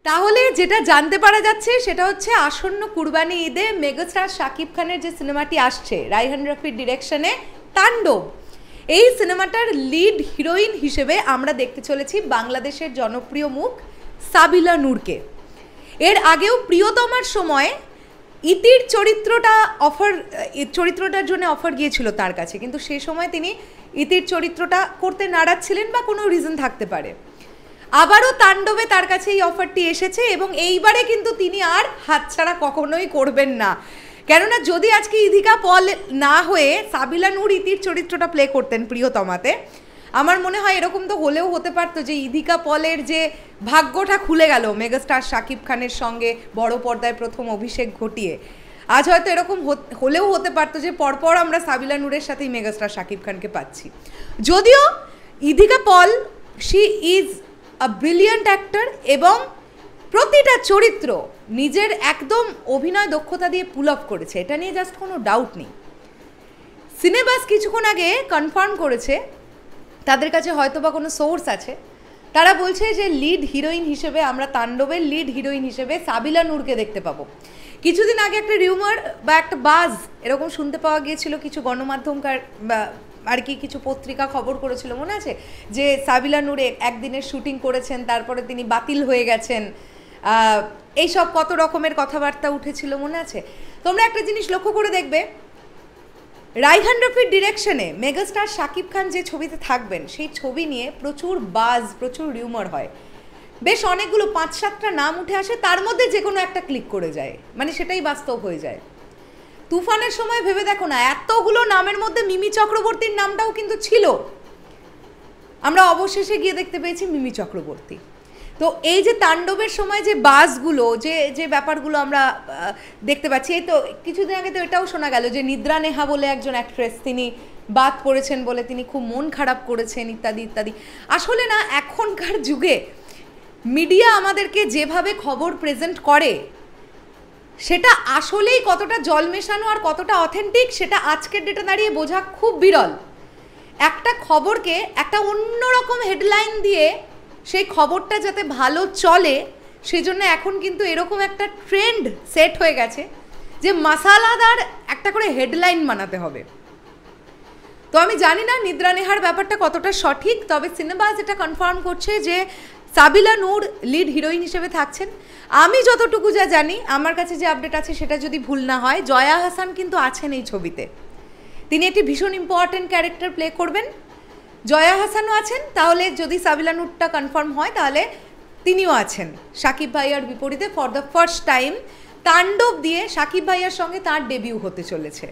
তাহলে যেটা জানতে পারা যাচ্ছে সেটা হচ্ছে আসন্ন কুরবানি ঈদে মেগাস্টার শাকিব খানের যে সিনেমাটি আসছে রায়হান রাফির ডিরেকশনে তাণ্ডব, এই সিনেমাটার লিড হিরোইন হিসেবে আমরা দেখতে চলেছি বাংলাদেশের জনপ্রিয় মুখ সাবিলা নূরকে। এর আগেও প্রিয়তমার সময় ইতির চরিত্রটার জন্য অফার গিয়েছিল তার কাছে, কিন্তু সেই সময় তিনি ইতির চরিত্রটা করতে নারাজ ছিলেন বা কোনো রিজন থাকতে পারে। আবারও তাণ্ডবে তার কাছে এই অফারটি এসেছে এবং এইবারে কিন্তু তিনি আর হাতছাড়া কখনোই করবেন না। কেননা যদি আজকে ইধিকা পল না হয়ে সাবিলা নূর ইতির চরিত্রটা প্লে করতেন প্রিয়তমাতে, আমার মনে হয় এরকম তো হলেও হতে পারতো যে ইধিকা পলের যে ভাগ্যটা খুলে গেল মেগাস্টার শাকিব খানের সঙ্গে বড় পর্দায় প্রথম অভিষেক ঘটিয়ে, আজ হয়তো এরকম হলেও হতে পারতো যে পরপর আমরা সাবিলা নূরের সাথেই মেগাস্টার শাকিব খানকে পাচ্ছি। যদিও Idhika Paul she is a brilliant actor এবং প্রতিটা চরিত্র নিজের একদম অভিনয় দক্ষতা দিয়ে পুল আপ করেছে, এটা নিয়ে জাস্ট কোনো ডাউট নেই। সিনেবাস কিছুক্ষণ আগে কনফার্ম করেছে, তাদের কাছে হয়তো বা কোনো সোর্স আছে, তারা বলছে যে লিড হিরোইন হিসেবে আমরা তাণ্ডবের লিড হিরোইন হিসেবে সাবিলা নূরকে দেখতে পাবো। কিছুদিন আগে একটা রিউমার বা একটা বাজ এরকম শুনতে পাওয়া গিয়েছিল, কিছু গণমাধ্যমকার আর কি কিছু পত্রিকা খবর করেছিল, মনে আছে যে সাবিলা নূর একদিনের শুটিং করেছেন, তারপরে তিনি বাতিল হয়ে গেছেন, এইসব কত রকমের কথাবার্তা উঠেছিল, মনে আছে? তোমরা একটা জিনিস লক্ষ্য করে দেখবে, রায়হান রাফির ডিরেকশনে মেগাস্টার শাকিব খান যে ছবিতে থাকবেন সেই ছবি নিয়ে প্রচুর বাজ, প্রচুর রিউমার হয়, বেশ অনেকগুলো 5-7টা নাম উঠে আসে, তার মধ্যে যে কোনো একটা ক্লিক করে যায়, মানে সেটাই বাস্তব হয়ে যায়। তুফানের সময় ভেবে দেখো না, এতগুলো নামের মধ্যে মিমি চক্রবর্তীর নামটাও কিন্তু ছিল, আমরা অবশেষে গিয়ে দেখতে পেয়েছি মিমি চক্রবর্তী। তো এই যে তাণ্ডবের সময় যে বাসগুলো, যে ব্যাপারগুলো আমরা দেখতে পাচ্ছি, এই তো কিছুদিন আগে তো এটাও শোনা গেল যে নিদ্রা নেহা বলে একজন অ্যাক্ট্রেস, তিনি বাদ পড়েছেন বলে তিনি খুব মন খারাপ করেছেন, ইত্যাদি ইত্যাদি। আসলে না, এখনকার যুগে মিডিয়া আমাদেরকে যেভাবে খবর প্রেজেন্ট করে সেটা আসলেই কতটা জল মেশানো আর কতটা অথেন্টিক সেটা আজকের ডেটে দাঁড়িয়ে বোঝা খুব বিরল। একটা খবরকে একটা অন্যরকম হেডলাইন দিয়ে সেই খবরটা যাতে ভালো চলে সেজন্য এখন কিন্তু এরকম একটা ট্রেন্ড সেট হয়ে গেছে যে মাসালাদার একটা করে হেডলাইন বানাতে হবে। তো আমি জানি না নিদ্রা নেহার ব্যাপারটা কতটা সঠিক, তবে সিনেমা যেটা কনফার্ম করছে যে সাবিলা নূর লিড হিরোইন হিসেবে থাকছেন। আমি যতটুকু যা জানি, আমার কাছে যে আপডেট আছে সেটা যদি ভুল না হয়, জয়া হাসান কিন্তু আছেন এই ছবিতে, তিনি একটি ভীষণ ইম্পর্টেন্ট ক্যারেক্টার প্লে করবেন। জয়া হাসানও আছেন, তাহলে যদি সাবিলা নূরটা কনফার্ম হয় তাহলে তিনিও আছেন। শাকিব ভাইয়ার বিপরীতে ফর দ্য ফার্স্ট টাইম তাণ্ডব দিয়ে শাকিব ভাইয়ার সঙ্গে তার ডেবিউ হতে চলেছে।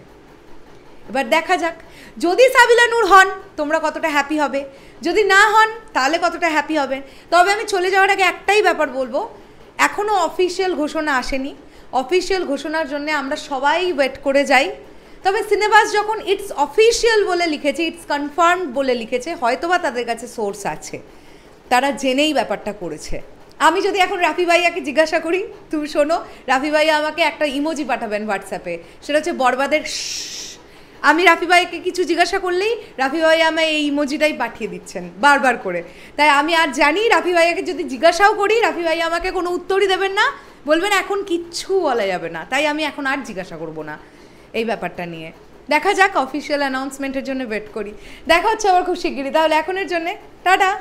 এবার দেখা যাক, যদি সাবিলা নূর হন তোমরা কতটা হ্যাপি হবে, যদি না হন তাহলে কতটা হ্যাপি হবে। তবে আমি চলে যাওয়ার আগে একটাই ব্যাপার বলবো, এখনও অফিসিয়াল ঘোষণা আসেনি, অফিসিয়াল ঘোষণার জন্য আমরা সবাই ওয়েট করে যাই। তবে সিনেবাস যখন ইটস অফিসিয়াল বলে লিখেছে, ইটস কনফার্মড বলে লিখেছে, হয়তোবা তাদের কাছে সোর্স আছে, তারা জেনেই ব্যাপারটা করেছে। আমি যদি এখন রাফি ভাইয়াকে জিজ্ঞাসা করি, তুমি শোনো, রাফি ভাইয়া আমাকে একটা ইমোজি পাঠাবেন হোয়াটসঅ্যাপে, সেটা হচ্ছে বরবাদের। আমি রাফি ভাইকে কিছু জিজ্ঞাসা করলেই রাফি ভাইয়া আমায় এই ইমোজিটাই পাঠিয়ে দিচ্ছেন বারবার করে। তাই আমি আর জানি রাফি ভাইয়াকে যদি জিজ্ঞাসাও করি, রাফি ভাইয়া আমাকে কোনো উত্তরই দেবেন না, বলবেন এখন কিচ্ছু বলা যাবে না। তাই আমি এখন আর জিজ্ঞাসা করবো না এই ব্যাপারটা নিয়ে। দেখা যাক, অফিসিয়াল অ্যানাউন্সমেন্টের জন্য ওয়েট করি। দেখা হচ্ছে আবার খুব শিগগিরই। তাহলে এখনের জন্যে টাটা।